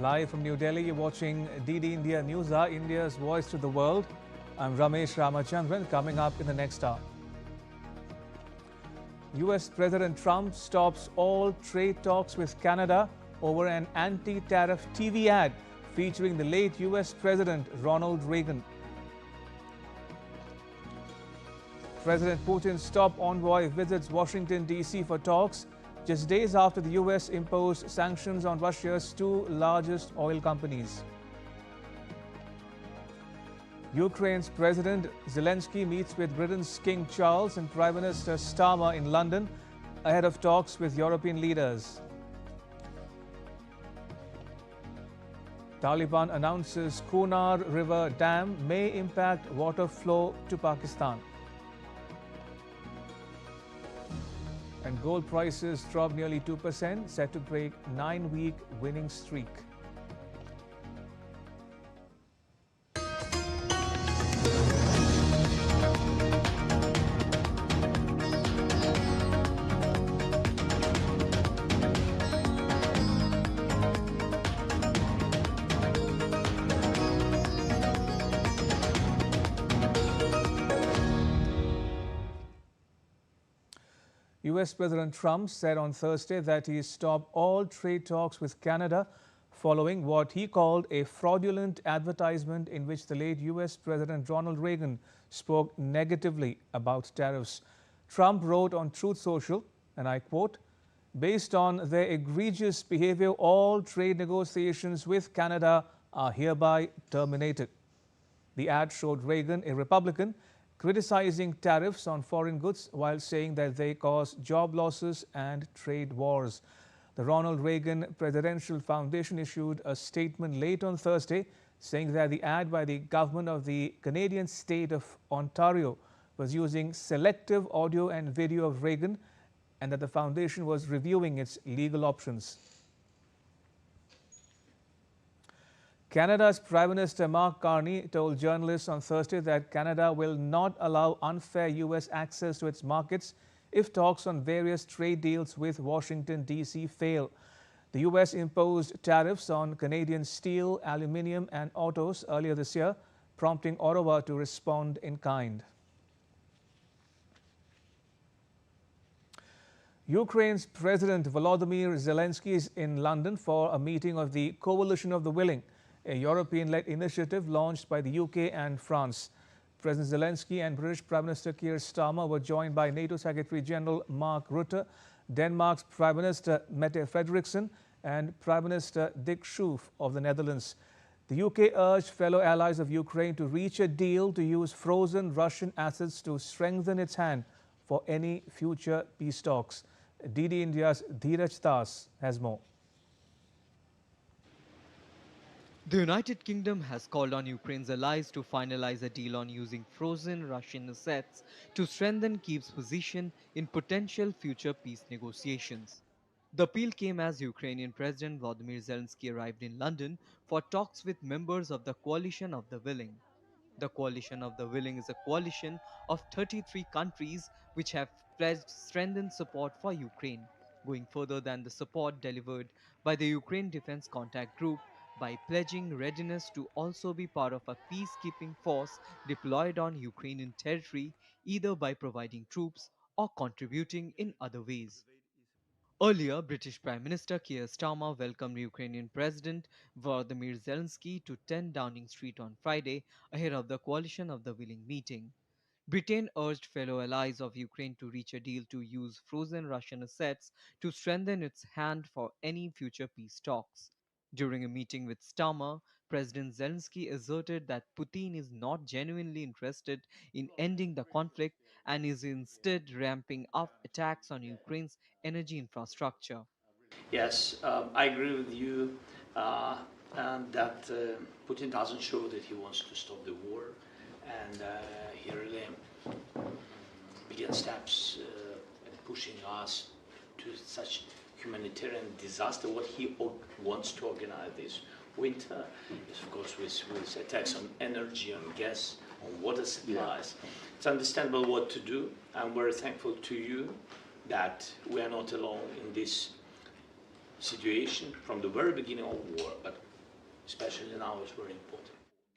Live from New Delhi, you're watching DD India Newshour, India's voice to the world. I'm Ramesh Ramachandran. Coming up in the next hour, US President Trump stops all trade talks with Canada over an anti-tariff TV ad featuring the late US President Ronald Reagan. President Putin's top envoy visits Washington, D.C. for talks just days after the US imposed sanctions on Russia's two largest oil companies. Ukraine's President Zelenskyy meets with Britain's King Charles and Prime Minister Starmer in London ahead of talks with European leaders. Taliban announces Kunar River Dam may impact water flow to Pakistan. And gold prices dropped nearly 2%, set to break 9-week winning streak. US President Trump said on Thursday that he stopped all trade talks with Canada following what he called a fraudulent advertisement in which the late US President Ronald Reagan spoke negatively about tariffs. Trump wrote on Truth Social, and I quote, "Based on their egregious behavior, all trade negotiations with Canada are hereby terminated." The ad showed Reagan, a Republican, criticizing tariffs on foreign goods while saying that they cause job losses and trade wars. The Ronald Reagan Presidential Foundation issued a statement late on Thursday saying that the ad by the government of the Canadian state of Ontario was using selective audio and video of Reagan and that the foundation was reviewing its legal options. Canada's Prime Minister Mark Carney told journalists on Thursday that Canada will not allow unfair US access to its markets if talks on various trade deals with Washington, D.C. fail. The US imposed tariffs on Canadian steel, aluminium and autos earlier this year, prompting Ottawa to respond in kind. Ukraine's President Volodymyr Zelenskyy is in London for a meeting of the Coalition of the Willing, a European-led initiative launched by the UK and France. President Zelenskyy and British Prime Minister Keir Starmer were joined by NATO Secretary-General Mark Rutte, Denmark's Prime Minister Mette Frederiksen and Prime Minister Dick Schoof of the Netherlands. The UK urged fellow allies of Ukraine to reach a deal to use frozen Russian assets to strengthen its hand for any future peace talks. DD India's Dheeraj Das has more. The United Kingdom has called on Ukraine's allies to finalize a deal on using frozen Russian assets to strengthen Kyiv's position in potential future peace negotiations. The appeal came as Ukrainian President Volodymyr Zelenskyy arrived in London for talks with members of the Coalition of the Willing. The Coalition of the Willing is a coalition of 33 countries which have pledged strengthened support for Ukraine, going further than the support delivered by the Ukraine Defense Contact Group by pledging readiness to also be part of a peacekeeping force deployed on Ukrainian territory, either by providing troops or contributing in other ways. Earlier, British Prime Minister Keir Starmer welcomed Ukrainian President Volodymyr Zelenskyy to 10 Downing Street on Friday ahead of the Coalition of the Willing meeting. Britain urged fellow allies of Ukraine to reach a deal to use frozen Russian assets to strengthen its hand for any future peace talks. During a meeting with Starmer, President Zelenskyy asserted that Putin is not genuinely interested in ending the conflict and is instead ramping up attacks on Ukraine's energy infrastructure. Yes, I agree with you and that Putin doesn't show that he wants to stop the war, and he really began steps in pushing us to such humanitarian disaster. What he wants to organize this winter is, of course, with attacks on energy, on gas, on water supplies. Yeah. It's understandable what to do. I'm very thankful to you that we are not alone in this situation from the very beginning of war, but especially now, is very important.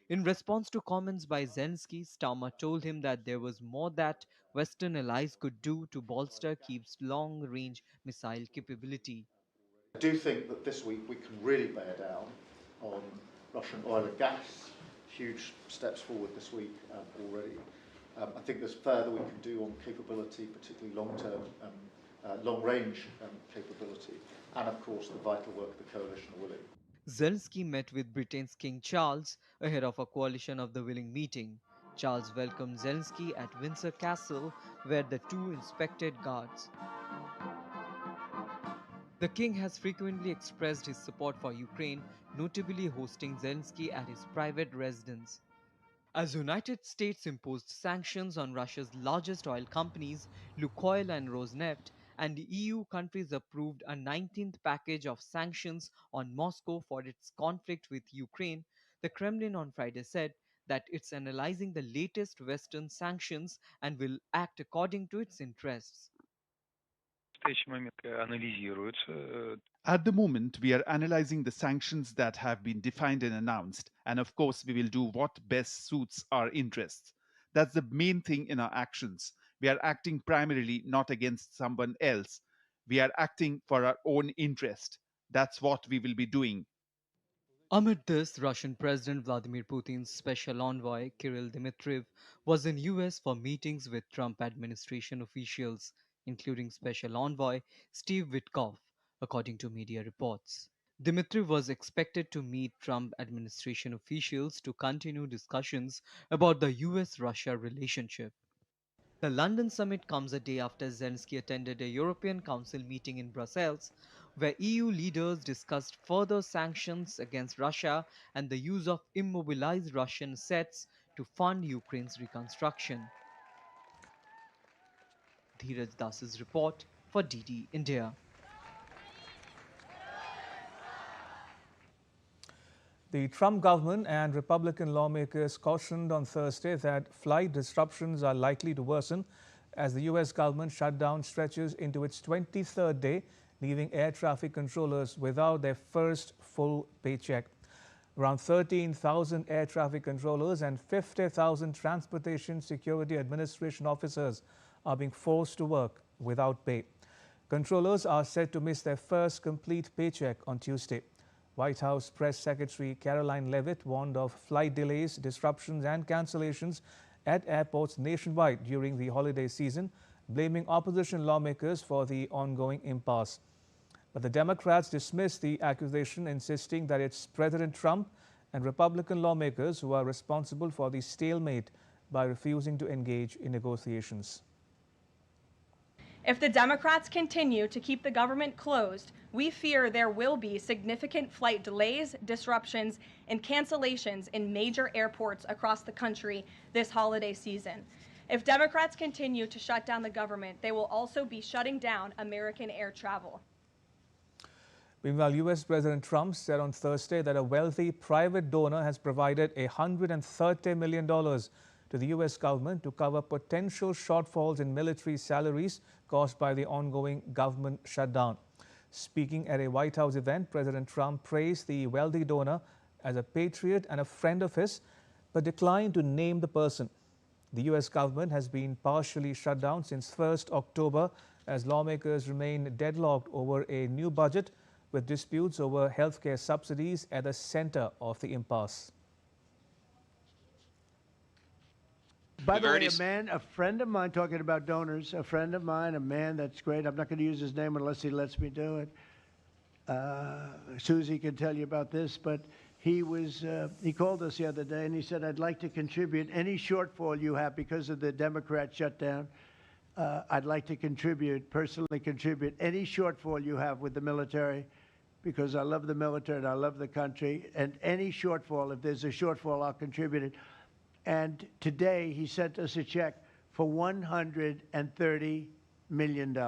In response to comments by Zelenskyy, Starmer told him that there was more that Western allies could do to bolster Kyiv's long-range missile capability. I do think that this week we can really bear down on Russian oil and gas. Huge steps forward this week already. I think there's further we can do on capability, particularly long-term, long-range capability, and of course the vital work the coalition are willing. Zelenskyy met with Britain's King Charles ahead of a coalition of the willing meeting. Charles welcomed Zelenskyy at Windsor Castle, where the two inspected guards. The king has frequently expressed his support for Ukraine, notably hosting Zelenskyy at his private residence. As United States imposed sanctions on Russia's largest oil companies, Lukoil and Rosneft, and EU countries approved a 19th package of sanctions on Moscow for its conflict with Ukraine, the Kremlin on Friday said that it's analyzing the latest Western sanctions and will act according to its interests. At the moment, we are analyzing the sanctions that have been defined and announced, and of course, we will do what best suits our interests. That's the main thing in our actions. We are acting primarily not against someone else. We are acting for our own interest. That's what we will be doing. Amid this, Russian President Vladimir Putin's special envoy, Kirill Dmitriev, was in US for meetings with Trump administration officials, including special envoy Steve Witkoff, according to media reports. Dmitriev was expected to meet Trump administration officials to continue discussions about the US-Russia relationship. The London summit comes a day after Zelenskyy attended a European Council meeting in Brussels, where EU leaders discussed further sanctions against Russia and the use of immobilized Russian assets to fund Ukraine's reconstruction. Dheeraj Das's report for DD India. The Trump government and Republican lawmakers cautioned on Thursday that flight disruptions are likely to worsen as the U.S. government shutdown stretches into its 23rd day, leaving air traffic controllers without their first full paycheck. Around 13,000 air traffic controllers and 50,000 Transportation Security Administration officers are being forced to work without pay. Controllers are said to miss their first complete paycheck on Tuesday. White House Press Secretary Caroline Leavitt warned of flight delays, disruptions and cancellations at airports nationwide during the holiday season, blaming opposition lawmakers for the ongoing impasse. But the Democrats dismissed the accusation, insisting that it's President Trump and Republican lawmakers who are responsible for the stalemate by refusing to engage in negotiations. If the Democrats continue to keep the government closed, we fear there will be significant flight delays, disruptions, and cancellations in major airports across the country this holiday season. If Democrats continue to shut down the government, they will also be shutting down American air travel. Meanwhile, U.S. President Trump said on Thursday that a wealthy private donor has provided $130 million to the U.S. government to cover potential shortfalls in military salaries caused by the ongoing government shutdown. Speaking at a White House event, President Trump praised the wealthy donor as a patriot and a friend of his, but declined to name the person. The U.S. government has been partially shut down since 1st October as lawmakers remain deadlocked over a new budget, with disputes over healthcare subsidies at the center of the impasse. By the way, a friend of mine, talking about donors, a friend of mine, a man that's great. I'm not going to use his name unless he lets me do it. Susie can tell you about this, but he called us the other day and he said, I'd like to contribute any shortfall you have because of the Democrat shutdown. I'd like to personally contribute any shortfall you have with the military, because I love the military and I love the country. And any shortfall, if there's a shortfall, I'll contribute it. And today he sent us a check for $130 million.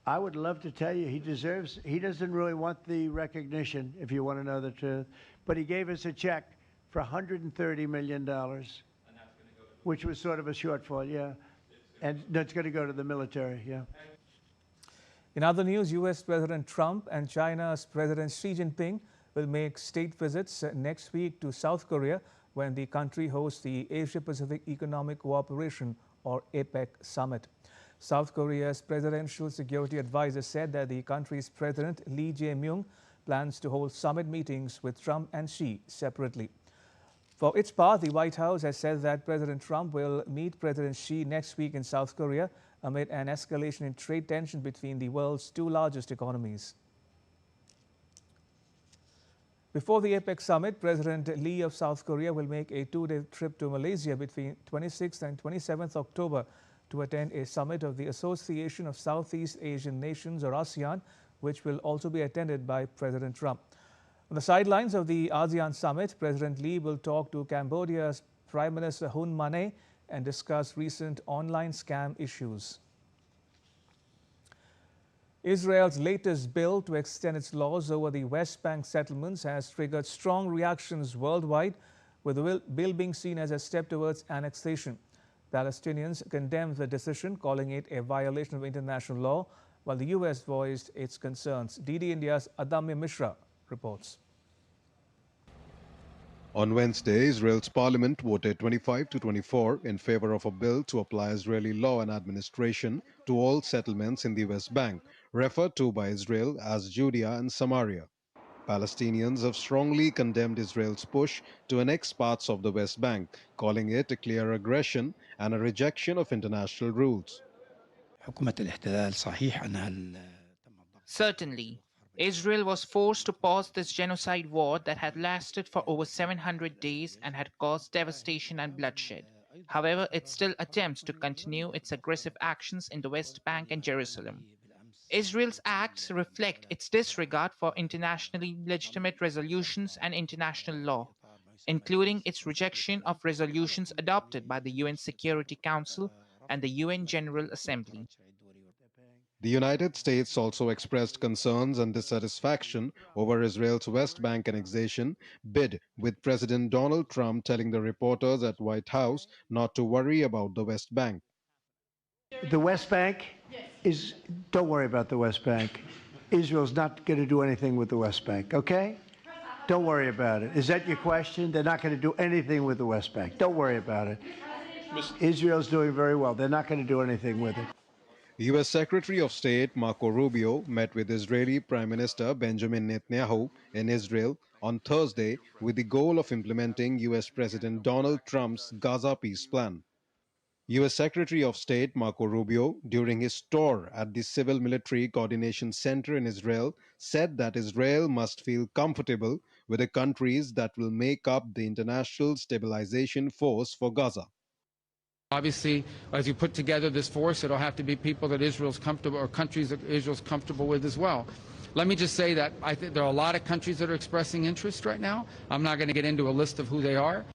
I would love to tell you he doesn't really want the recognition, if you want to know the truth, but he gave us a check for $130 million, which was sort of a shortfall, yeah. And that's going to go to the military, yeah. In other news, US President Trump and China's President Xi Jinping will make state visits next week to South Korea when the country hosts the Asia-Pacific Economic Cooperation or APEC summit. South Korea's presidential security advisor said that the country's president Lee Jae-myung plans to hold summit meetings with Trump and Xi separately. For its part, the White House has said that President Trump will meet President Xi next week in South Korea amid an escalation in trade tension between the world's two largest economies. Before the APEC summit, President Lee of South Korea will make a two-day trip to Malaysia between 26th and 27th October to attend a summit of the Association of Southeast Asian Nations, or ASEAN, which will also be attended by President Trump. On the sidelines of the ASEAN summit, President Lee will talk to Cambodia's Prime Minister Hun Manet and discuss recent online scam issues. Israel's latest bill to extend its laws over the West Bank settlements has triggered strong reactions worldwide, with the bill being seen as a step towards annexation. Palestinians condemned the decision, calling it a violation of international law, while the US voiced its concerns. DD India's Adamya Mishra reports. On Wednesday, Israel's parliament voted 25 to 24 in favor of a bill to apply Israeli law and administration to all settlements in the West Bank, referred to by Israel as Judea and Samaria. Palestinians have strongly condemned Israel's push to annex parts of the West Bank, calling it a clear aggression and a rejection of international rules. Certainly, Israel was forced to pause this genocide war that had lasted for over 700 days and had caused devastation and bloodshed. However, it still attempts to continue its aggressive actions in the West Bank and Jerusalem. Israel's acts reflect its disregard for internationally legitimate resolutions and international law, including its rejection of resolutions adopted by the UN Security Council and the UN General Assembly. The United States also expressed concerns and dissatisfaction over Israel's West Bank annexation bid, with President Donald Trump telling the reporters at White House not to worry about the West Bank. The West Bank is, don't worry about the West Bank. Israel's not going to do anything with the West Bank, okay? Don't worry about it. Is that your question? They're not going to do anything with the West Bank. Don't worry about it. Israel's doing very well. They're not going to do anything with it. U.S. Secretary of State Marco Rubio met with Israeli Prime Minister Benjamin Netanyahu in Israel on Thursday with the goal of implementing U.S. President Donald Trump's Gaza peace plan. U.S. Secretary of State Marco Rubio, during his tour at the Civil Military Coordination Center in Israel, said that Israel must feel comfortable with the countries that will make up the International Stabilization Force for Gaza. Obviously, as you put together this force, it'll have to be people that Israel's comfortable, or countries that Israel's comfortable with as well. Let me just say that I think there are a lot of countries that are expressing interest right now. I'm not going to get into a list of who they are.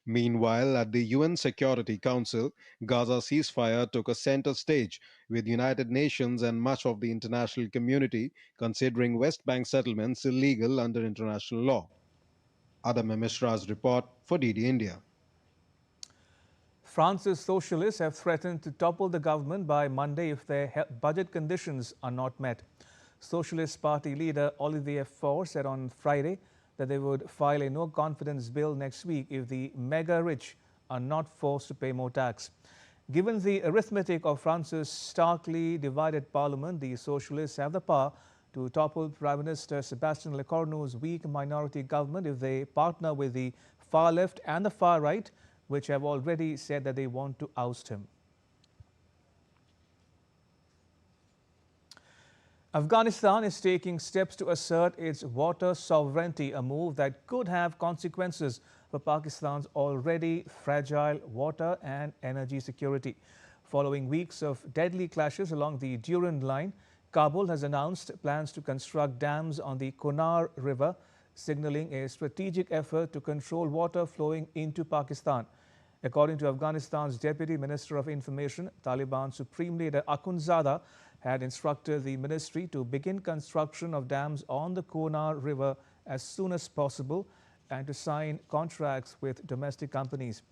Meanwhile, at the UN Security Council, Gaza ceasefire took a center stage, with United Nations and much of the international community considering West Bank settlements illegal under international law. Adamya Mishra's report for DD India. France's socialists have threatened to topple the government by Monday if their budget conditions are not met. Socialist Party leader Olivier Faure said on Friday that they would file a no-confidence bill next week if the mega-rich are not forced to pay more tax. Given the arithmetic of France's starkly divided parliament, the socialists have the power to topple Prime Minister Sébastien Lecornu's weak minority government if they partner with the far left and the far right, which have already said that they want to oust him. Afghanistan is taking steps to assert its water sovereignty, a move that could have consequences for Pakistan's already fragile water and energy security. Following weeks of deadly clashes along the Durand Line, Kabul has announced plans to construct dams on the Kunar River, signaling a strategic effort to control water flowing into Pakistan. According to Afghanistan's Deputy Minister of Information, Taliban Supreme Leader Akhundzada had instructed the ministry to begin construction of dams on the Kunar River as soon as possible and to sign contracts with domestic companies.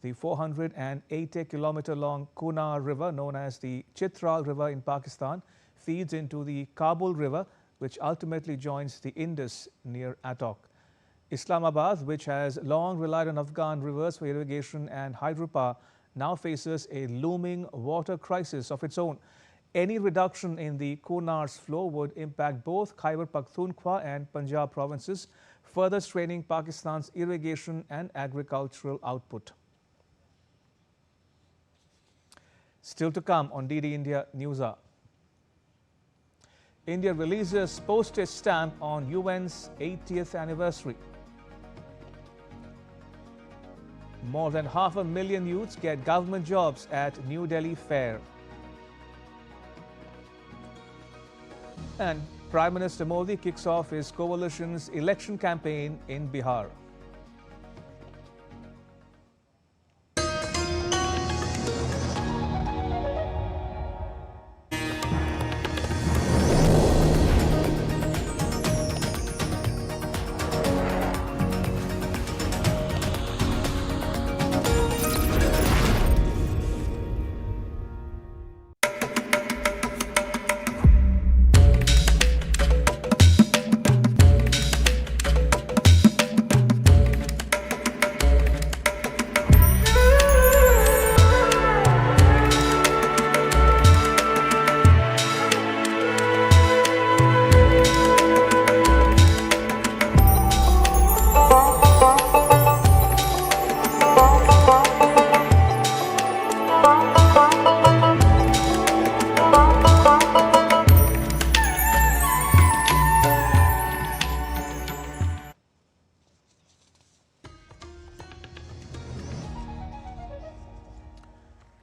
The 480-kilometer-long Kunar River, known as the Chitral River in Pakistan, feeds into the Kabul River, which ultimately joins the Indus near Attock. Islamabad, which has long relied on Afghan rivers for irrigation and hydropower, now faces a looming water crisis of its own. Any reduction in the Konar's flow would impact both Khyber Pakhtunkhwa and Punjab provinces, further straining Pakistan's irrigation and agricultural output. Still to come on DD India Newshour. India releases postage stamp on UN's 80th anniversary. More than 500,000 youths get government jobs at New Delhi Fair. And Prime Minister Modi kicks off his coalition's election campaign in Bihar.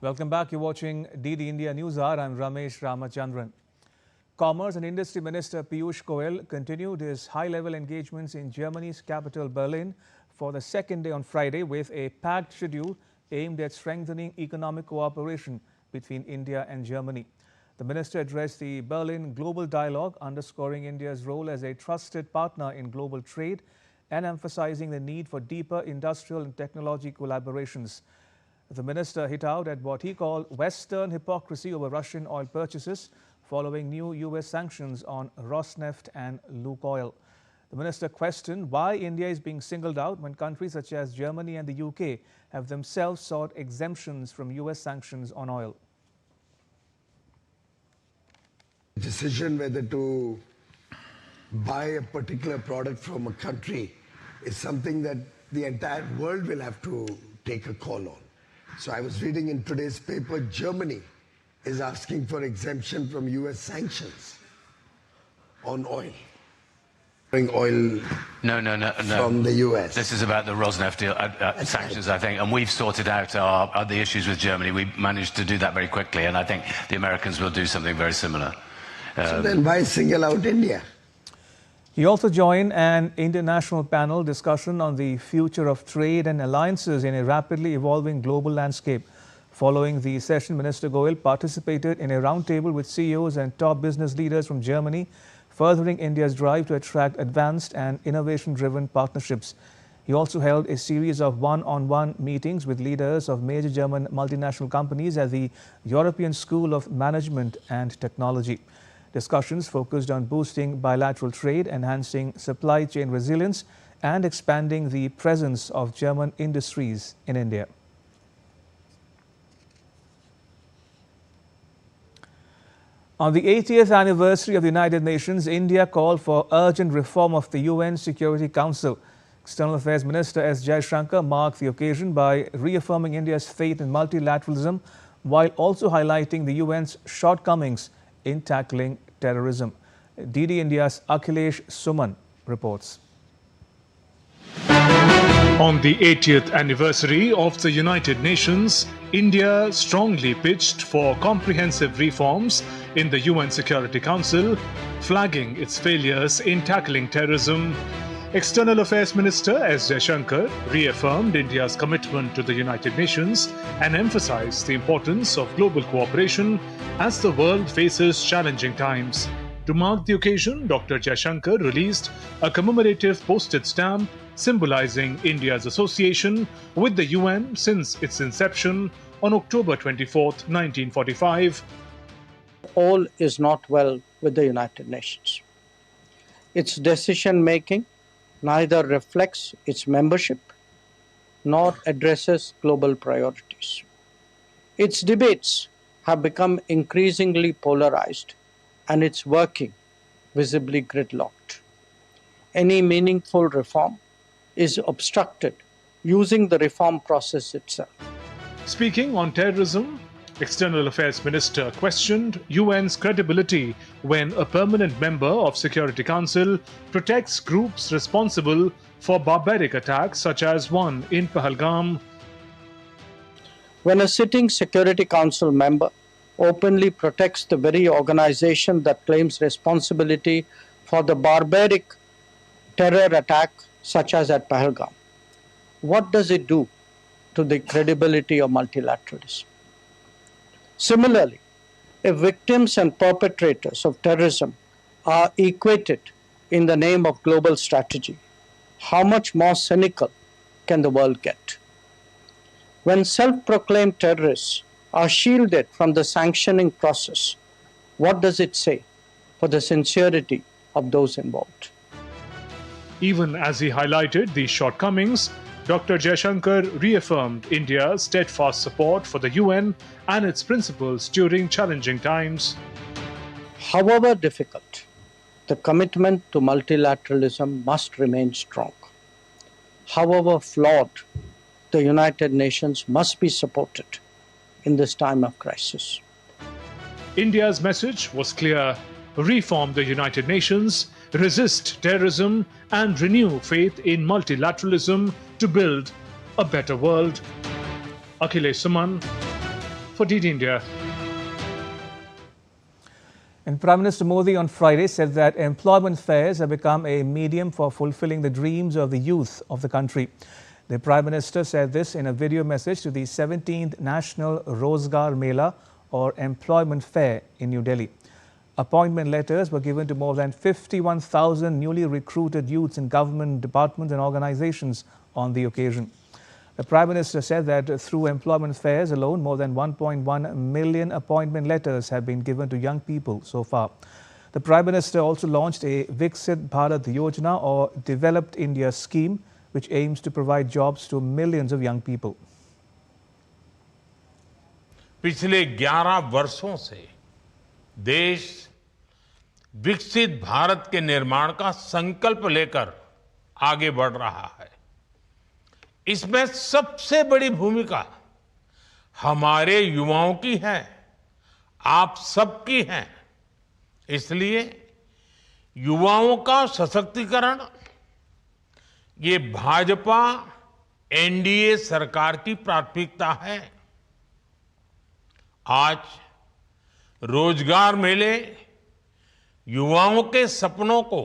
Welcome back. You're watching DD India Newshour. I'm Ramesh Ramachandran. Commerce and Industry Minister Piyush Goyal continued his high-level engagements in Germany's capital Berlin for the second day on Friday with a packed schedule aimed at strengthening economic cooperation between India and Germany. The minister addressed the Berlin Global Dialogue, underscoring India's role as a trusted partner in global trade and emphasizing the need for deeper industrial and technology collaborations. The minister hit out at what he called Western hypocrisy over Russian oil purchases following new U.S. sanctions on Rosneft and Lukoil. The minister questioned why India is being singled out when countries such as Germany and the UK have themselves sought exemptions from U.S. sanctions on oil. Decision whether to buy a particular product from a country is something that the entire world will have to take a call on. So I was reading in today's paper, Germany is asking for exemption from US sanctions on oil. Oil No. from the US. This is about the Rosneft deal, sanctions, I think, and we've sorted out the issues with Germany. We managed to do that very quickly, and I think the Americans will do something very similar. So then why single out India? He also joined an international panel discussion on the future of trade and alliances in a rapidly evolving global landscape. Following the session, Minister Goyal participated in a roundtable with CEOs and top business leaders from Germany, furthering India's drive to attract advanced and innovation-driven partnerships. He also held a series of one-on-one meetings with leaders of major German multinational companies at the European School of Management and Technology. Discussions focused on boosting bilateral trade, enhancing supply chain resilience, and expanding the presence of German industries in India. On the 80th anniversary of the United Nations, India called for urgent reform of the UN Security Council. External Affairs Minister S. Jaishankar marked the occasion by reaffirming India's faith in multilateralism while also highlighting the UN's shortcomings in tackling terrorism. DD India's Akhilesh Suman reports. On the 80th anniversary of the United Nations, India strongly pitched for comprehensive reforms in the UN Security Council, flagging its failures in tackling terrorism. External Affairs Minister S. Jaishankar reaffirmed India's commitment to the United Nations and emphasized the importance of global cooperation as the world faces challenging times. To mark the occasion, Dr. Jaishankar released a commemorative postage stamp symbolizing India's association with the UN since its inception on October 24, 1945. all is not well with the United Nations. Its decision-making neither reflects its membership nor addresses global priorities. Its debates have become increasingly polarized and its working visibly gridlocked. Any meaningful reform is obstructed using the reform process itself. Speaking on terrorism, External Affairs Minister questioned UN's credibility when a permanent member of Security Council protects groups responsible for barbaric attacks such as one in Pahalgam. When a sitting Security Council member openly protects the very organization that claims responsibility for the barbaric terror attack such as at Pahalgam, what does it do to the credibility of multilateralism? Similarly, if victims and perpetrators of terrorism are equated in the name of global strategy, how much more cynical can the world get? When self-proclaimed terrorists are shielded from the sanctioning process, what does it say for the sincerity of those involved? Even as he highlighted these shortcomings, Dr. Jaishankar reaffirmed India's steadfast support for the UN and its principles during challenging times. However difficult, the commitment to multilateralism must remain strong. However flawed, the United Nations must be supported in this time of crisis. India's message was clear: reform the United Nations, resist terrorism, and renew faith in multilateralism to build a better world. Akhilesh Suman for DD India. And Prime Minister Modi on Friday said that employment fairs have become a medium for fulfilling the dreams of the youth of the country. The Prime Minister said this in a video message to the 17th National Rozgar Mela or Employment Fair in New Delhi. Appointment letters were given to more than 51,000 newly recruited youths in government departments and organizations on the occasion. The Prime Minister said that through employment fairs alone, more than 1.1 million appointment letters have been given to young people so far. The Prime Minister also launched a Viksit Bharat Yojana or Developed India scheme, which aims to provide jobs to millions of young people. पिछले 11 वर्षों से देश विकसित भारत के निर्माण का संकल्प लेकर आगे बढ़ रहा है। इसमें सबसे बड़ी भूमिका हमारे युवाओं की है, आप सबकी है। इसलिए युवाओं का सशक्तिकरण ये भाजपा एनडीए सरकार की प्राथमिकता है। आज रोजगार मेले युवाओं के सपनों को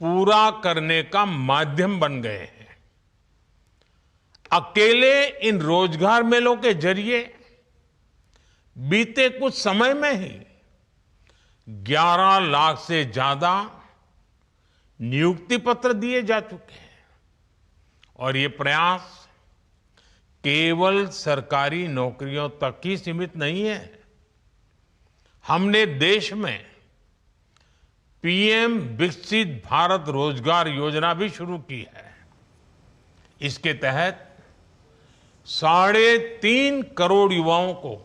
पूरा करने का माध्यम बन गए हैं। अकेले इन रोजगार मेलों के जरिए बीते कुछ समय में ही 11 लाख से ज्यादा नियुक्ति पत्र दिए जा चुके हैं और ये प्रयास केवल सरकारी नौकरियों तक ही सीमित नहीं है। हमने देश में पीएम विकसित भारत रोजगार योजना भी शुरू की है। इसके तहत 3.5 करोड़ युवाओं को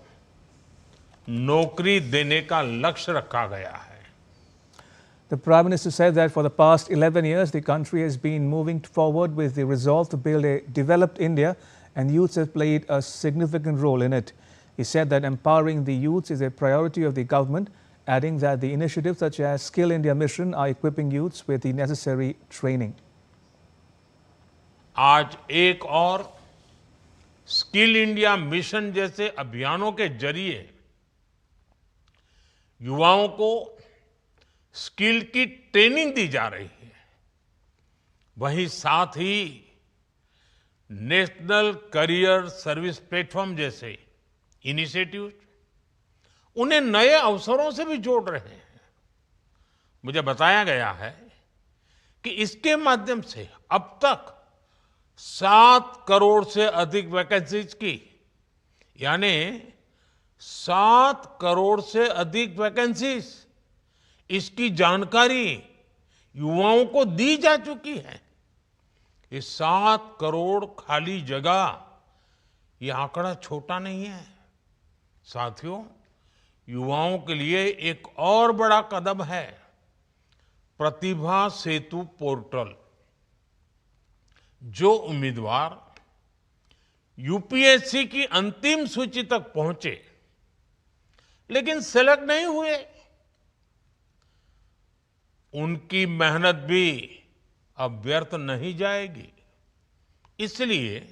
नौकरी देने का लक्ष्य रखा गया है। The Prime Minister said that for the past 11 years, the country has been moving forward with the resolve to build a developed India, and youths have played a significant role in it. He said that empowering the youths is a priority of the government, adding that the initiatives such as Skill India Mission are equipping youths with the necessary training. आज एक और skill India mission जैसे अभियानों के जरिए युवाओं को skill की ट्रेनिंग दी जा रही है। वहीं साथ ही नेशनल करियर सर्विस प्लेटफॉर्म जैसे इनिशिएटिव उन्हें नए अवसरों से भी जोड़ रहे हैं। मुझे बताया गया है कि इसके माध्यम से अब तक 7 करोड़ से अधिक वैकेंसीज की यानी 7 करोड़ से अधिक वैकेंसीज, इसकी जानकारी युवाओं को दी जा चुकी है। ये 7 करोड़ खाली जगह, ये आंकड़ा छोटा नहीं है। साथियों, युवाओं के लिए एक और बड़ा कदम है प्रतिभा सेतु पोर्टल। जो उम्मीदवार यूपीएससी की अंतिम सूची तक पहुंचे लेकिन सेलेक्ट नहीं हुए, उनकी मेहनत भी अब व्यर्थ नहीं जाएगी। इसलिए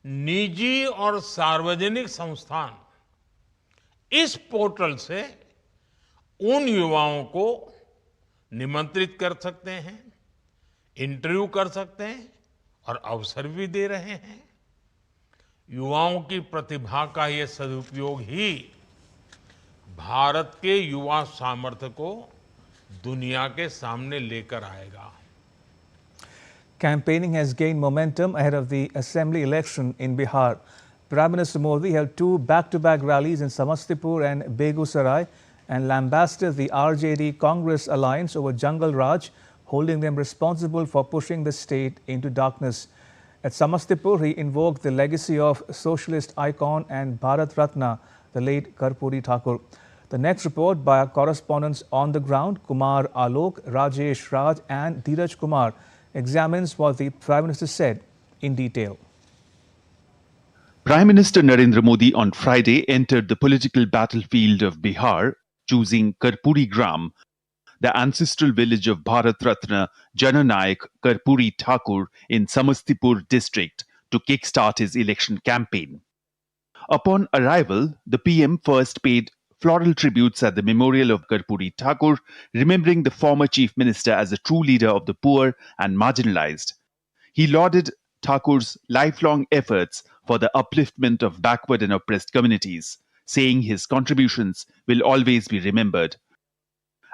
निजी और सार्वजनिक संस्थान इस पोर्टल से उन युवाओं को निमंत्रित कर सकते हैं, इंटरव्यू कर सकते हैं और अवसर भी दे रहे हैं। युवाओं की प्रतिभा का ये सदुपयोग ही भारत के युवा सामर्थ्य को दुनिया के सामने लेकर आएगा। Campaigning has gained momentum ahead of the assembly election in Bihar. Prime Minister Modi held 2 back-to-back rallies in Samastipur and Begusarai and lambasted the RJD Congress alliance over Jungle Raj, holding them responsible for pushing the state into darkness. At Samastipur, he invoked the legacy of socialist icon and Bharat Ratna, the late Karpuri Thakur. The next report by our correspondents on the ground, Kumar Alok, Rajesh Raj and Dheeraj Kumar, examines what the Prime Minister said in detail. Prime Minister Narendra Modi on Friday entered the political battlefield of Bihar, choosing Karpuri Gram, the ancestral village of Bharat Ratna Jananayak Karpuri Thakur in Samastipur district, to kickstart his election campaign. Upon arrival, the PM first paid floral tributes at the memorial of Karpuri Thakur, remembering the former chief minister as a true leader of the poor and marginalized. He lauded Thakur's lifelong efforts for the upliftment of backward and oppressed communities, saying his contributions will always be remembered.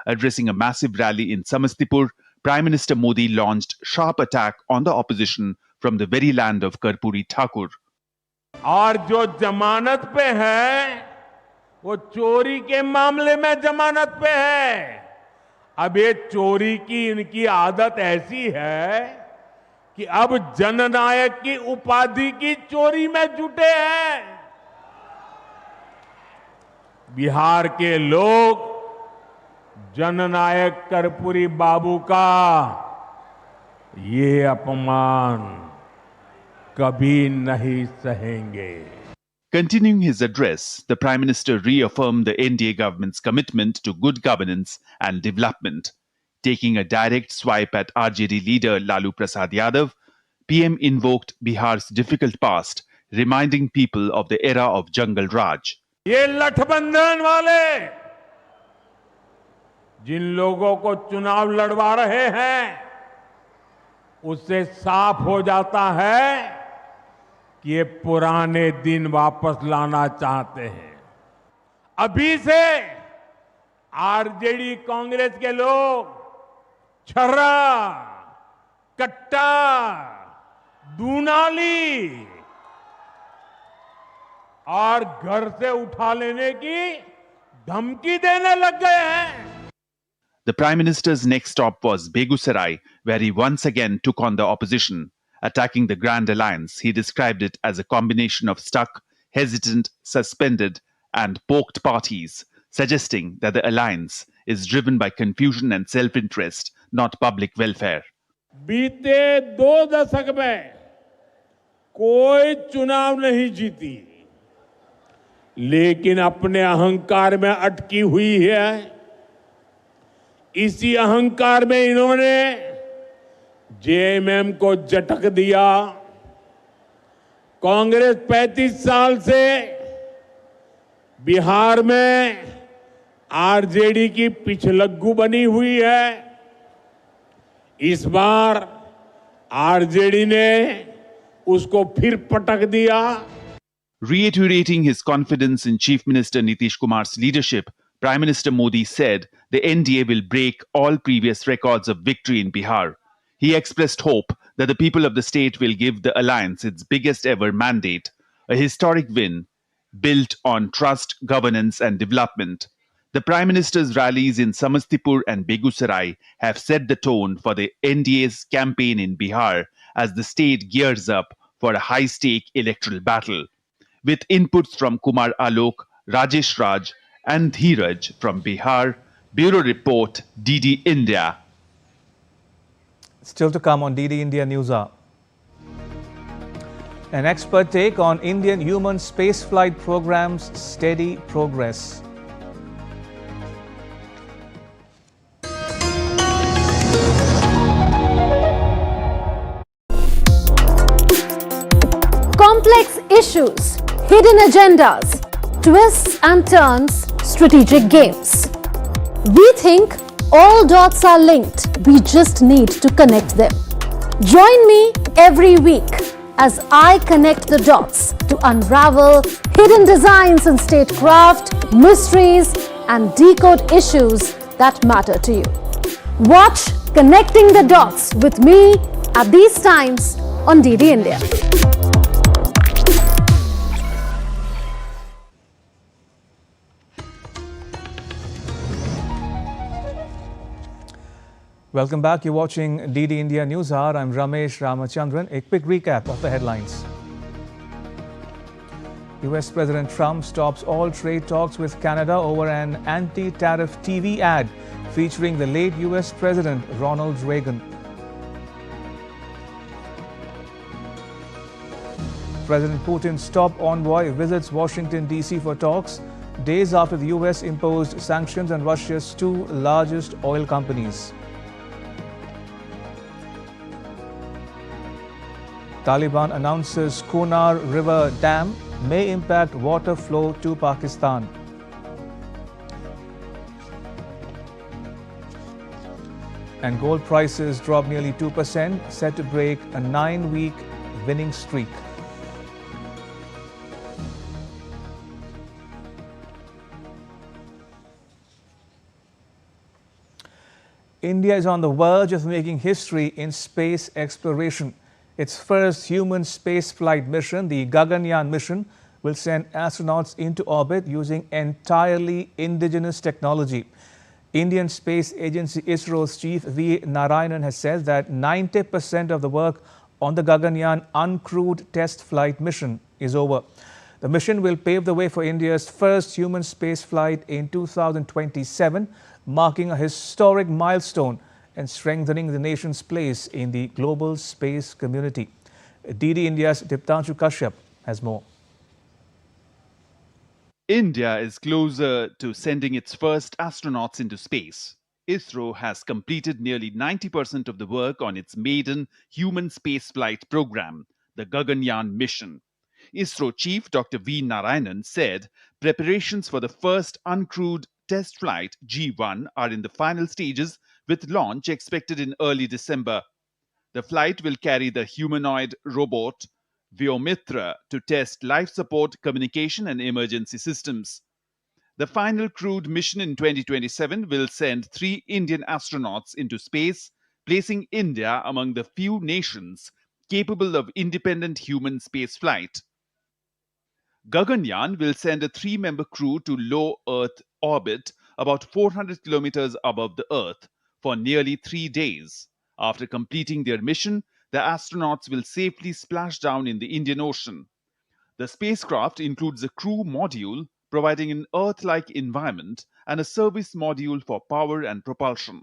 Addressing a massive rally in Samastipur, Prime Minister Modi launched sharp attack on the opposition from the very land of Karpuri Thakur. और जो जमानत पे है वो चोरी के मामले में जमानत पे है। अब ये चोरी की इनकी आदत ऐसी है कि अब जननायक की उपाधि की चोरी में जुटे हैं। बिहार के लोग जननायक कर्पूरी बाबू का ये अपमान कभी नहीं सहेंगे। Continuing his address, the Prime Minister reaffirmed the NDA government's commitment to good governance and development. Taking a direct swipe at RJD leader Lalu Prasad Yadav, PM invoked Bihar's difficult past, reminding people of the era of Jungle Raj. ये लठबंधन वाले जिन लोगों को चुनाव लड़वा रहे हैं, उससे साफ हो जाता है कि ये पुराने दिन वापस लाना चाहते हैं। अभी से आरजेडी कांग्रेस के लोग छर्रा, कट्टा, दूनाली और घर से उठा लेने की धमकी देने लग गए हैं। The Prime Minister's next stop was Begusarai, where he once again took on the opposition. Attacking the Grand Alliance, he described it as a combination of stuck, hesitant, suspended, and poked parties, suggesting that the alliance is driven by confusion and self-interest, not public welfare. बीते 2 दशक में कोई चुनाव नहीं जीती, लेकिन अपने अहंकार में अटकी हुई है। इसी अहंकार में इन्होंने जेएमएम को झटक दिया। कांग्रेस 35 साल से बिहार में आरजेडी की पिछलग्गू बनी हुई है। इस बार आरजेडी ने उसको फिर पटक दिया। Reiterating his confidence in Chief Minister Nitish Kumar's leadership, Prime Minister Modi said the NDA will break all previous records of victory in Bihar. He expressed hope that the people of the state will give the alliance its biggest ever mandate, a historic win, built on trust, governance, and development. The Prime Minister's rallies in Samastipur and Begusarai have set the tone for the NDA's campaign in Bihar as the state gears up for a high-stake electoral battle. With inputs from Kumar Alok, Rajesh Raj, and Dheeraj from Bihar, Bureau Report, DD India. Still to come on DD India Newshour. An expert take on Indian human spaceflight program's steady progress. Complex issues, hidden agendas, twists and turns, strategic games. We think all dots are linked. We just need to connect them. Join me every week as I connect the dots to unravel hidden designs in statecraft, mysteries, and decode issues that matter to you. Watch Connecting the Dots with me at these times on DD India. Welcome back. You're watching DD India Newshour. I'm Ramesh Ramachandran. A quick recap of the headlines. US President Trump stops all trade talks with Canada over an anti-tariff TV ad featuring the late US President Ronald Reagan. President Putin's top envoy visits Washington, D.C. for talks, days after the US imposed sanctions on Russia's two largest oil companies. Taliban announces Kunar River Dam may impact water flow to Pakistan. And gold prices drop nearly 2%, set to break a 9-week winning streak. India is on the verge of making history in space exploration. Its first human spaceflight mission, the Gaganyaan mission, will send astronauts into orbit using entirely indigenous technology. Indian Space Agency ISRO's chief V. Narayanan has said that 90% of the work on the Gaganyaan uncrewed test flight mission is over. The mission will pave the way for India's first human spaceflight in 2027, marking a historic milestone and strengthening the nation's place in the global space community. DD India's Diptanshu Kashyap has more. India is closer to sending its first astronauts into space. ISRO has completed nearly 90% of the work on its maiden human spaceflight program, the Gaganyaan mission. ISRO chief Dr. V. Narayanan said preparations for the first uncrewed test flight G1 are in the final stages, with launch expected in early December. The flight will carry the humanoid robot Vyomitra to test life support, communication, and emergency systems. The final crewed mission in 2027 will send 3 Indian astronauts into space, placing India among the few nations capable of independent human spaceflight. Gaganyaan will send a 3-member crew to low Earth orbit about 400 kilometers above the Earth for nearly 3 days. After completing their mission, the astronauts will safely splash down in the Indian Ocean. The spacecraft includes a crew module providing an Earth-like environment and a service module for power and propulsion.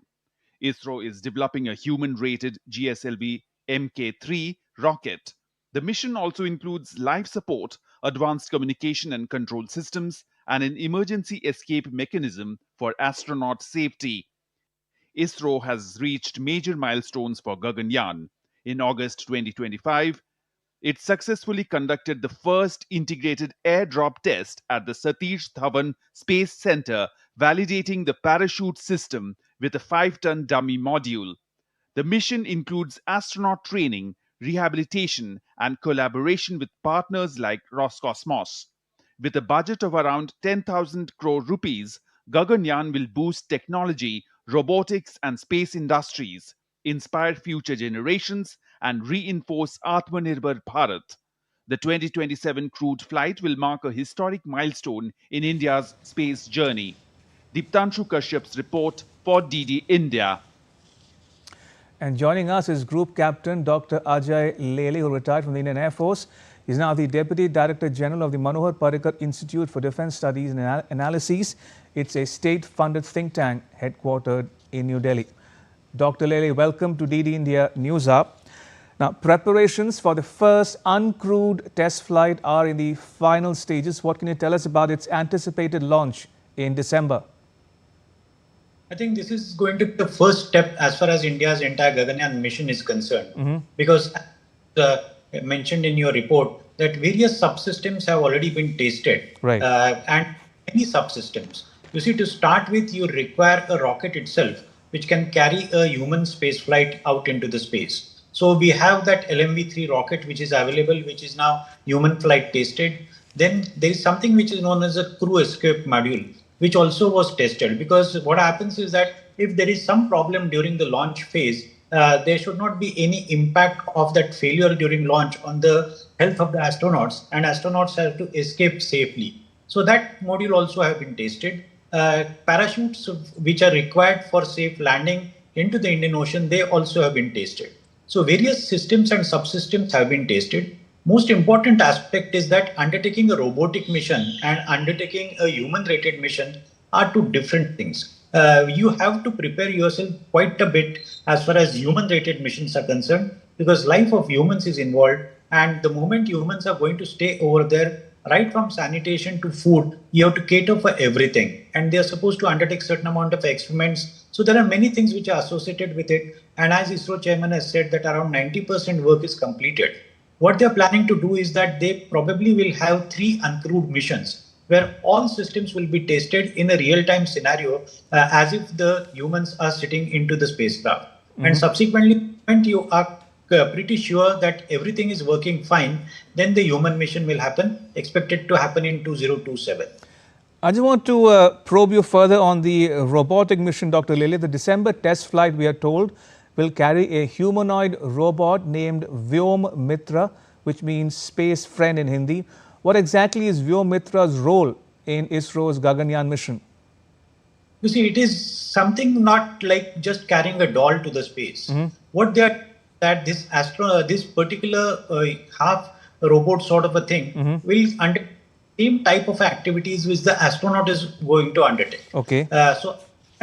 ISRO is developing a human-rated GSLV Mk3 rocket. The mission also includes life support, advanced communication and control systems, and an emergency escape mechanism for astronaut safety. ISRO has reached major milestones for Gaganyaan. In August 2025, it successfully conducted the first integrated airdrop test at the Satish Dhawan Space Center, validating the parachute system with a 5-ton dummy module. The mission includes astronaut training, rehabilitation, and collaboration with partners like Roscosmos. With a budget of around 10,000 crore rupees, Gaganyaan will boost technology, robotics, and space industries, inspire future generations, and reinforce Atmanirbhar Bharat. The 2027 crewed flight will mark a historic milestone in India's space journey. Deeptanshu Kashyap's report for DD India. And joining us is Group Captain Dr. Ajay Lele, who retired from the Indian Air Force. He's now the Deputy Director General of the Manohar Parrikar Institute for Defence Studies and Analyses. It's a state-funded think tank headquartered in New Delhi. Dr. Lele, welcome to DD India Newshour. Now, preparations for the first uncrewed test flight are in the final stages. What can you tell us about its anticipated launch in December? I think this is going to be the first step as far as India's entire Gaganyaan mission is concerned. Because mentioned in your report that various subsystems have already been tested. Right. And many subsystems. You see, to start with, you require a rocket itself, which can carry a human space flight out into the space. So we have that LMV-3 rocket, which is available, which is now human flight tested. Then there is something which is known as a crew escape module, which also was tested. Because what happens is that if there is some problem during the launch phase, there should not be any impact of that failure during launch on the health of the astronauts, and astronauts have to escape safely. So that module also have been tested. Parachutes which are required for safe landing into the Indian Ocean, they also have been tested. So various systems and subsystems have been tested. Most important aspect is that undertaking a robotic mission and undertaking a human-rated mission are two different things. You have to prepare yourself quite a bit as far as human-rated missions are concerned, because life of humans is involved, and the moment humans are going to stay over there, right from sanitation to food, you have to cater for everything, and they are supposed to undertake certain amount of experiments. So there are many things which are associated with it, and as ISRO chairman has said that around 90% work is completed. What they are planning to do is that they probably will have 3 uncrewed missions where all systems will be tested in a real-time scenario as if the humans are sitting into the spacecraft. And subsequently, when you are pretty sure that everything is working fine, then the human mission will happen, expected to happen in 2027. I just want to probe you further on the robotic mission, Dr. Lele. The December test flight, we are told, will carry a humanoid robot named Vyom Mitra, which means space friend in Hindi. What exactly is Vyom Mitra's role in ISRO's Gaganyaan mission? You see, it is something not like just carrying a doll to the space. What they are that this particular half robot sort of a thing will undertake same type of activities which the astronaut is going to undertake. Okay. So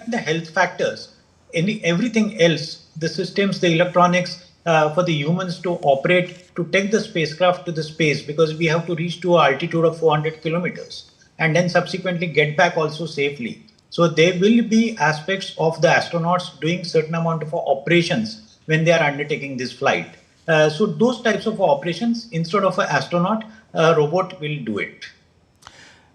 the health factors, everything else, the systems, the electronics for the humans to operate, to take the spacecraft to the space, because we have to reach to an altitude of 400 kilometers and then subsequently get back also safely. So there will be aspects of the astronauts doing certain amount of operations when they are undertaking this flight. So those types of operations, instead of an astronaut, a robot will do it.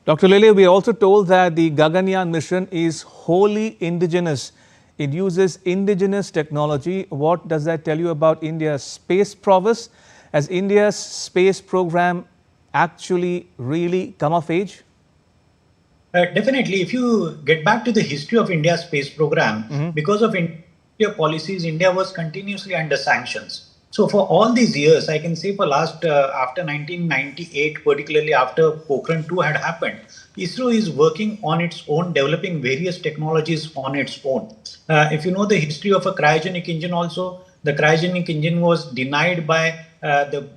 Dr. Lele, we are also told that the Gaganyaan mission is wholly indigenous. It uses indigenous technology. What does that tell you about India's space prowess? Has India's space program actually really come of age? Definitely. If you get back to the history of India's space program, because of India policies, India was continuously under sanctions. So for all these years, I can say for last, after 1998, particularly after Pokhran 2 had happened, ISRO is working on its own, developing various technologies on its own. If you know the history of a cryogenic engine also, the cryogenic engine was denied by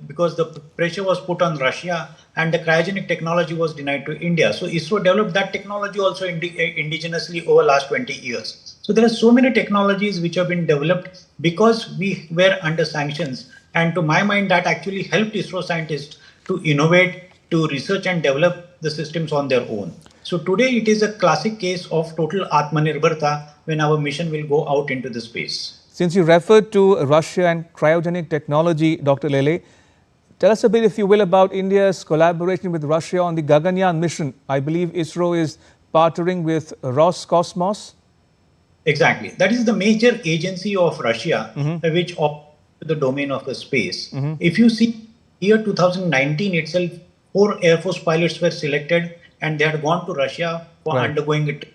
because the pressure was put on Russia, and the cryogenic technology was denied to India. So ISRO developed that technology also indigenously over last 20 years. So there are so many technologies which have been developed because we were under sanctions. And to my mind, that actually helped ISRO scientists to innovate, to research and develop the systems on their own. So today it is a classic case of total Atmanirbharta when our mission will go out into the space. Since you referred to Russia and cryogenic technology, Dr. Lele, tell us a bit, if you will, about India's collaboration with Russia on the Gaganyaan mission. I believe ISRO is partnering with Roscosmos. Exactly. That is the major agency of Russia, which operates the domain of the space. If you see, year 2019 itself, 4 Air Force pilots were selected and they had gone to Russia for undergoing it.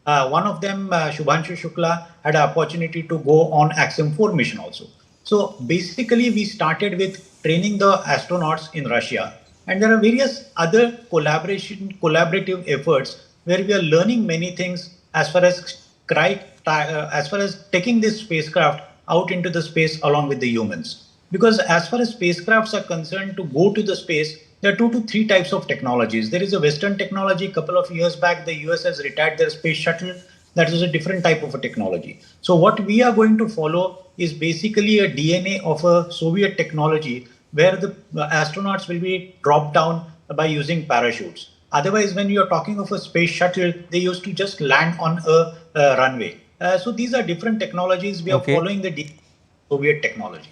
One of them, Shubhanshu Shukla, had an opportunity to go on Axiom 4 mission also. So basically, we started with training the astronauts in Russia. And there are various other collaborative efforts where we are learning many things as far as taking this spacecraft out into the space along with the humans. Because as far as spacecrafts are concerned, to go to the space, there are 2 to 3 types of technologies. There is a Western technology. A couple of years back, the US has retired their space shuttle. That is a different type of a technology. So what we are going to follow is basically a DNA of a Soviet technology where the astronauts will be dropped down by using parachutes. Otherwise, when you are talking of a space shuttle, they used to just land on a runway. So these are different technologies. We are following the Soviet technology.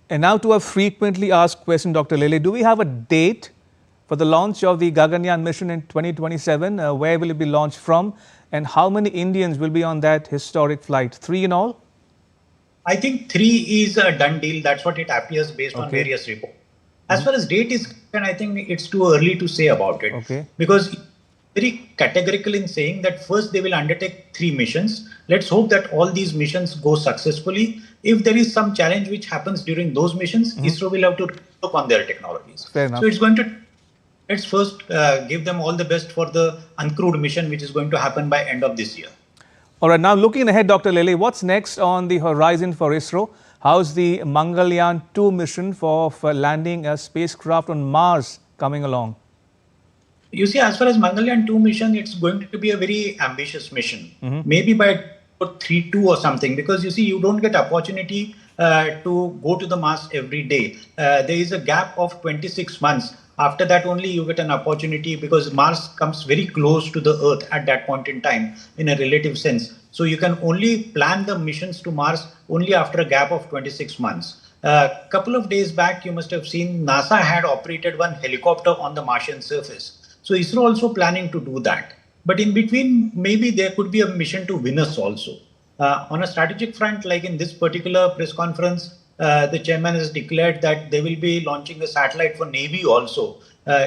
And now to a frequently asked question, Dr. Lele, do we have a date for the launch of the Gaganyaan mission in 2027? Where will it be launched from? And how many Indians will be on that historic flight? 3 in all? I think 3 is a done deal. That's what it appears based on various reports. As far as date is concerned, I think it's too early to say about it. Because very categorical in saying that first they will undertake 3 missions. Let's hope that all these missions go successfully. If there is some challenge which happens during those missions, ISRO will have to look on their technologies. Fair enough. So it's going to, let's first give them all the best for the uncrewed mission, which is going to happen by end of this year. All right, now looking ahead, Dr. Lele, what's next on the horizon for ISRO? How's the Mangalyaan 2 mission for landing a spacecraft on Mars coming along? You see, as far as Mangalyaan 2 mission, it's going to be a very ambitious mission. Maybe by 3-2 or something, because you see, you don't get opportunity to go to the Mars every day. There is a gap of 26 months. After that only you get an opportunity, because Mars comes very close to the Earth at that point in time in a relative sense. So you can only plan the missions to Mars only after a gap of 26 months. A couple of days back, you must have seen NASA had operated one helicopter on the Martian surface. So ISRO also planning to do that. But in between, maybe there could be a mission to Venus also. On a strategic front, like in this particular press conference, the chairman has declared that they will be launching a satellite for Navy also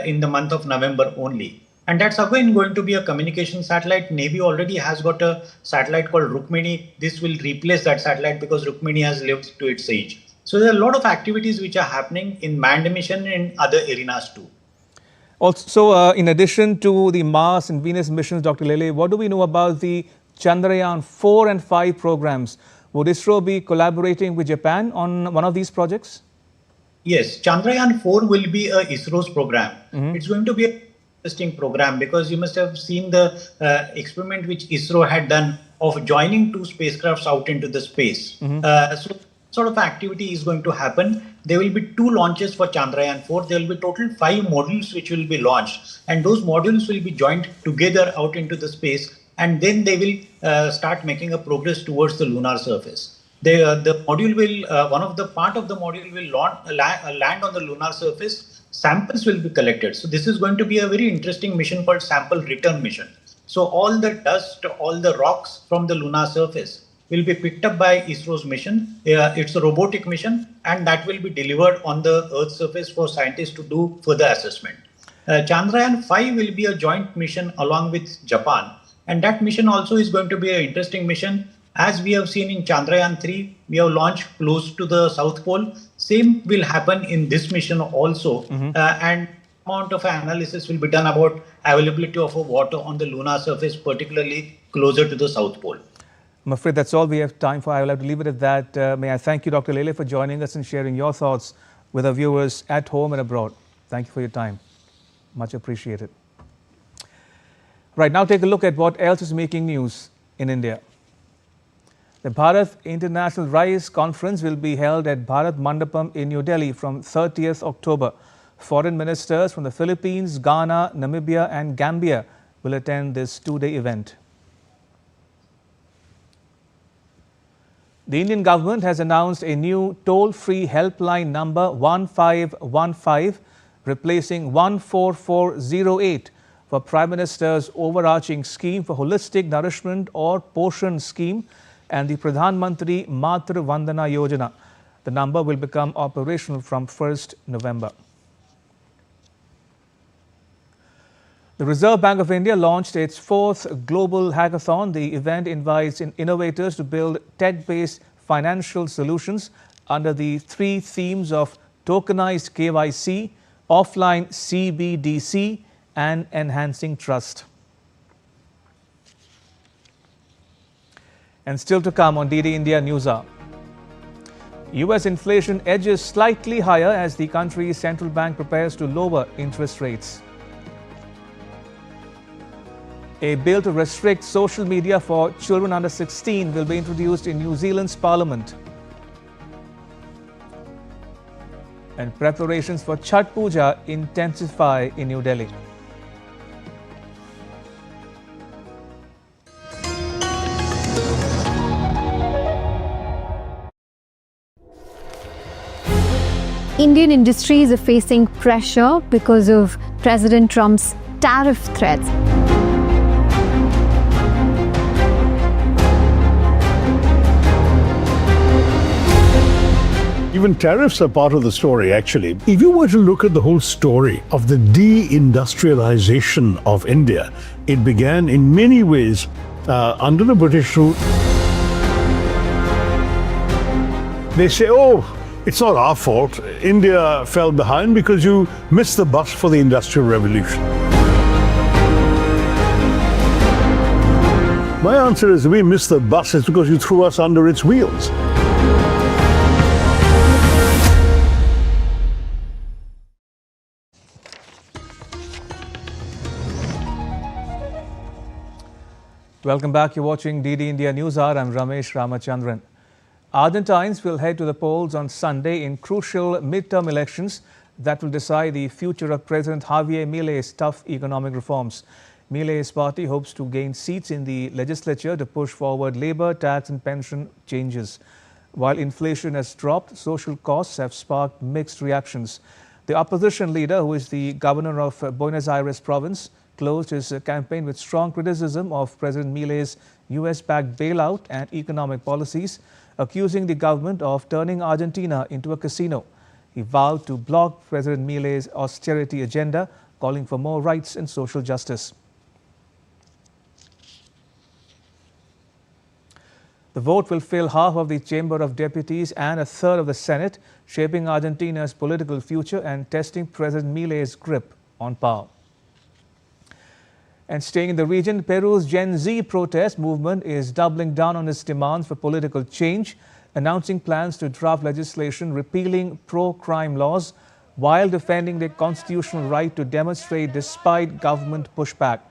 in the month of November only. And that's again going to be a communication satellite. Navy already has got a satellite called Rukmini. This will replace that satellite because Rukmini has lived to its age. So there are a lot of activities which are happening in manned mission and other arenas too. Also, in addition to the Mars and Venus missions, Dr. Lele, what do we know about the Chandrayaan 4 and 5 programs? Would ISRO be collaborating with Japan on one of these projects? Yes, Chandrayaan 4 will be a ISRO's program. It's going to be an interesting program because you must have seen the experiment which ISRO had done of joining 2 spacecrafts out into the space. So sort of activity is going to happen. There will be 2 launches for Chandrayaan 4. There will be total 5 modules which will be launched, and those modules will be joined together out into the space, and then they will start making a progress towards the lunar surface. The module will, one of the part of the module will land on the lunar surface. Samples will be collected. So this is going to be a very interesting mission called sample return mission. So all the dust, all the rocks from the lunar surface will be picked up by ISRO's mission. It's a robotic mission, and that will be delivered on the Earth's surface for scientists to do further assessment. Chandrayaan 5 will be a joint mission along with Japan. And that mission also is going to be an interesting mission. As we have seen in Chandrayaan 3, we have launched close to the South Pole. Same will happen in this mission also. And amount of analysis will be done about availability of water on the lunar surface, particularly closer to the South Pole. I'm afraid that's all we have time for. I will have to leave it at that. May I thank you, Dr. Lele, for joining us and sharing your thoughts with our viewers at home and abroad. Thank you for your time. Much appreciated. Right now, take a look at what else is making news in India. The Bharat International Rice Conference will be held at Bharat Mandapam in New Delhi from 30th October. Foreign ministers from the Philippines, Ghana, Namibia and Gambia will attend this 2-day event. The Indian government has announced a new toll-free helpline number 1515, replacing 14408 for Prime Minister's overarching scheme for holistic nourishment or Poshan scheme and the Pradhan Mantri Matru Vandana Yojana. The number will become operational from 1st November. The Reserve Bank of India launched its 4th Global Hackathon. The event invites innovators to build tech-based financial solutions under the 3 themes of tokenized KYC, offline CBDC, and enhancing trust. And still to come on DD India Newshour. US inflation edges slightly higher as the country's central bank prepares to lower interest rates. A bill to restrict social media for children under 16 will be introduced in New Zealand's parliament. And preparations for Chhath Puja intensify in New Delhi. Indian industries are facing pressure because of President Trump's tariff threats. Even tariffs are part of the story, actually. If you were to look at the whole story of the deindustrialization of India, it began in many ways under the British rule. They say, oh, it's not our fault. India fell behind because you missed the bus for the Industrial Revolution. My answer is we missed the bus is because you threw us under its wheels. Welcome back. You're watching DD India Newshour. I'm Ramesh Ramachandran. Argentines will head to the polls on Sunday in crucial midterm elections that will decide the future of President Javier Milei's tough economic reforms. Milei's party hopes to gain seats in the legislature to push forward labor, tax and pension changes. While inflation has dropped, social costs have sparked mixed reactions. The opposition leader, who is the governor of Buenos Aires province, closed his campaign with strong criticism of President Milei's US-backed bailout and economic policies, accusing the government of turning Argentina into a casino. He vowed to block President Milei's austerity agenda, calling for more rights and social justice. The vote will fill half of the Chamber of Deputies and a third of the Senate, shaping Argentina's political future and testing President Milei's grip on power. And staying in the region, Peru's Gen Z protest movement is doubling down on its demands for political change, announcing plans to draft legislation repealing pro-crime laws while defending their constitutional right to demonstrate despite government pushback.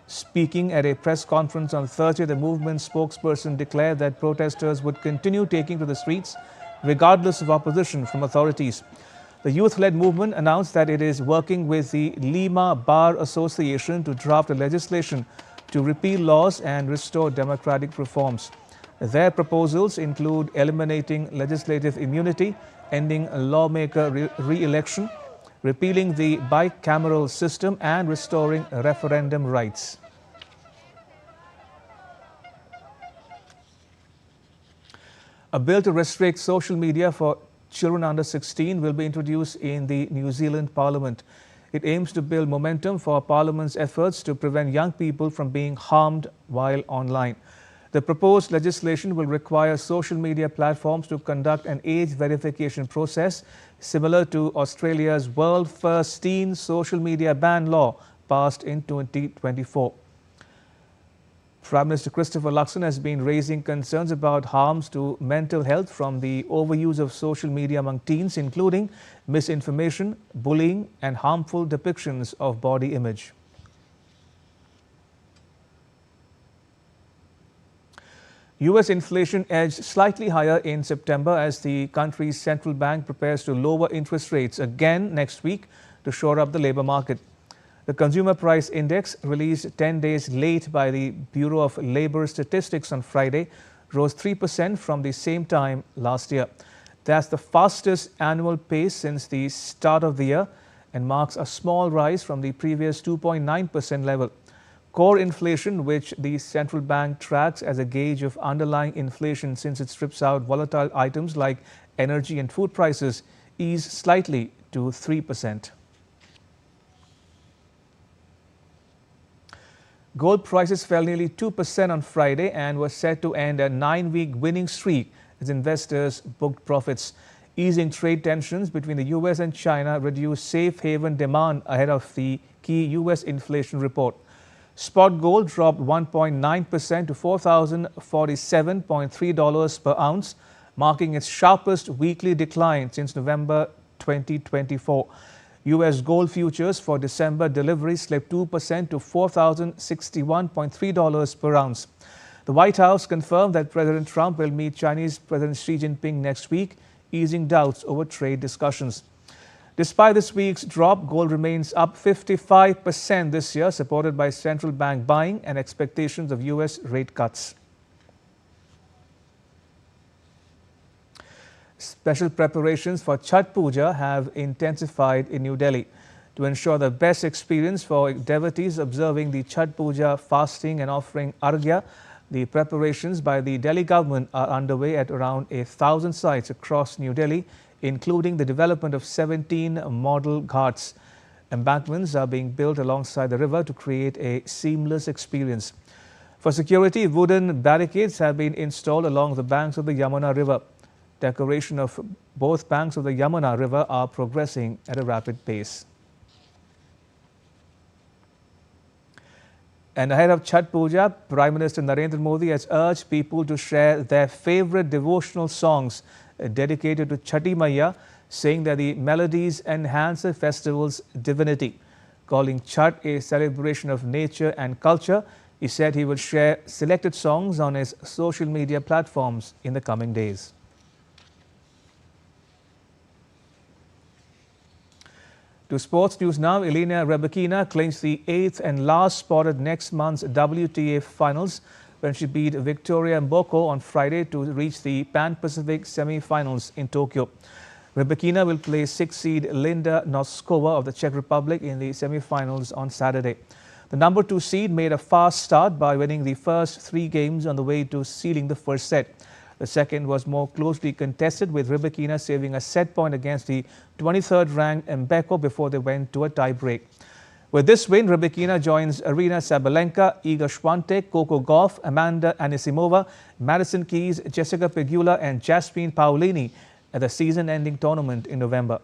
Speaking at a press conference on Thursday, the movement spokesperson declared that protesters would continue taking to the streets regardless of opposition from authorities. The youth-led movement announced that it is working with the Lima Bar Association to draft a legislation to repeal laws and restore democratic reforms. Their proposals include eliminating legislative immunity, ending lawmaker re-election, repealing the bicameral system, and restoring referendum rights. A bill to restrict social media for children under 16 will be introduced in the New Zealand Parliament. It aims to build momentum for Parliament's efforts to prevent young people from being harmed while online. The proposed legislation will require social media platforms to conduct an age verification process similar to Australia's world-first teen social media ban law passed in 2024. Prime Minister Christopher Luxon has been raising concerns about harms to mental health from the overuse of social media among teens, including misinformation, bullying, and harmful depictions of body image. US inflation edged slightly higher in September as the country's central bank prepares to lower interest rates again next week to shore up the labor market. The Consumer Price Index, released 10 days late by the Bureau of Labor Statistics on Friday, rose 3% from the same time last year. That's the fastest annual pace since the start of the year and marks a small rise from the previous 2.9% level. Core inflation, which the central bank tracks as a gauge of underlying inflation since it strips out volatile items like energy and food prices, eased slightly to 3%. Gold prices fell nearly 2% on Friday and were set to end a 9-week winning streak as investors booked profits. Easing trade tensions between the US and China reduced safe haven demand ahead of the key US inflation report. Spot gold dropped 1.9% to $4,047.3 per ounce, marking its sharpest weekly decline since November 2024. US gold futures for December delivery slipped 2% to $4,061.3 per ounce. The White House confirmed that President Trump will meet Chinese President Xi Jinping next week, easing doubts over trade discussions. Despite this week's drop, gold remains up 55% this year, supported by central bank buying and expectations of US rate cuts. Special preparations for Chhath Puja have intensified in New Delhi. To ensure the best experience for devotees observing the Chhath Puja fasting and offering arghya, the preparations by the Delhi government are underway at around 1,000 sites across New Delhi, including the development of 17 model ghats. Embankments are being built alongside the river to create a seamless experience. For security, wooden barricades have been installed along the banks of the Yamuna River. Decoration of both banks of the Yamuna River are progressing at a rapid pace. And ahead of Chhath Puja, Prime Minister Narendra Modi has urged people to share their favorite devotional songs dedicated to Chhati Maiya, saying that the melodies enhance the festival's divinity. Calling Chhath a celebration of nature and culture, he said he will share selected songs on his social media platforms in the coming days. To sports news now, Elena Rybakina clinched the 8th and last spot at next month's WTA finals when she beat Victoria Mboko on Friday to reach the Pan-Pacific semi-finals in Tokyo. Rybakina will play 6th seed Linda Noskova of the Czech Republic in the semi-finals on Saturday. The number 2 seed made a fast start by winning the first 3 games on the way to sealing the first set. The second was more closely contested, with Rybakina saving a set point against the 23rd ranked Mbeko before they went to a tie-break. With this win, Rybakina joins Arina Sabalenka, Iga Swiatek, Coco Gauff, Amanda Anisimova, Madison Keys, Jessica Pegula and Jasmine Paolini at the season-ending tournament in November.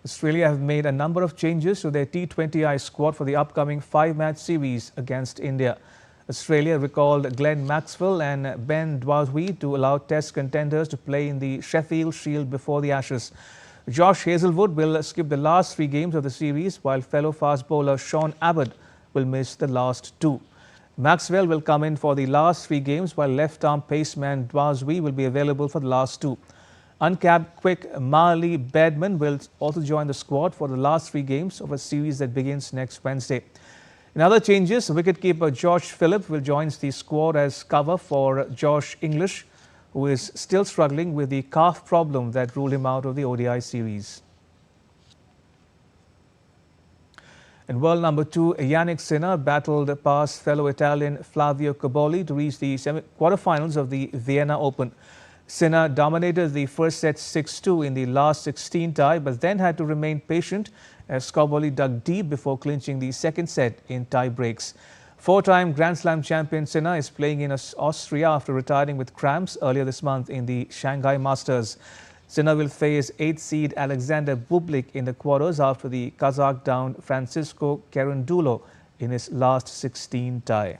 Australia have made a number of changes to their T20I squad for the upcoming 5-match series against India. Australia recalled Glenn Maxwell and Ben Dwaswy to allow Test contenders to play in the Sheffield Shield before the Ashes. Josh Hazlewood will skip the last 3 games of the series, while fellow fast bowler Sean Abbott will miss the last 2. Maxwell will come in for the last 3 games, while left-arm paceman Dwaswy will be available for the last 2. Uncapped quick Marley Bedman will also join the squad for the last 3 games of a series that begins next Wednesday. In other changes, wicketkeeper Josh Phillip will join the squad as cover for Josh English, who is still struggling with the calf problem that ruled him out of the ODI series. And world number 2 Yannick Sinner battled past fellow Italian Flavio Cobolli to reach the quarterfinals of the Vienna Open. Sinner dominated the first set 6-2 in the last 16 tie, but then had to remain patient as Cobolli dug deep before clinching the second set in tie breaks. 4-time Grand Slam champion Sinner is playing in Austria after retiring with cramps earlier this month in the Shanghai Masters. Sinner will face 8th seed Alexander Bublik in the quarters after the Kazakh downed Francisco Carandulo in his last 16 tie.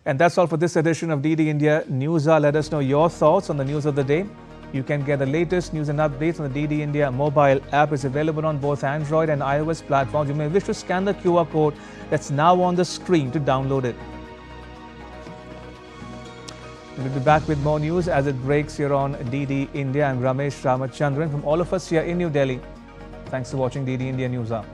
And that's all for this edition of DD India Newshour. Let us know your thoughts on the news of the day. You can get the latest news and updates on the DD India mobile app. It's available on both Android and iOS platforms. You may wish to scan the QR code that's now on the screen to download it. We'll be back with more news as it breaks here on DD India. I'm Ramesh Ramachandran from all of us here in New Delhi. Thanks for watching DD India Newshour.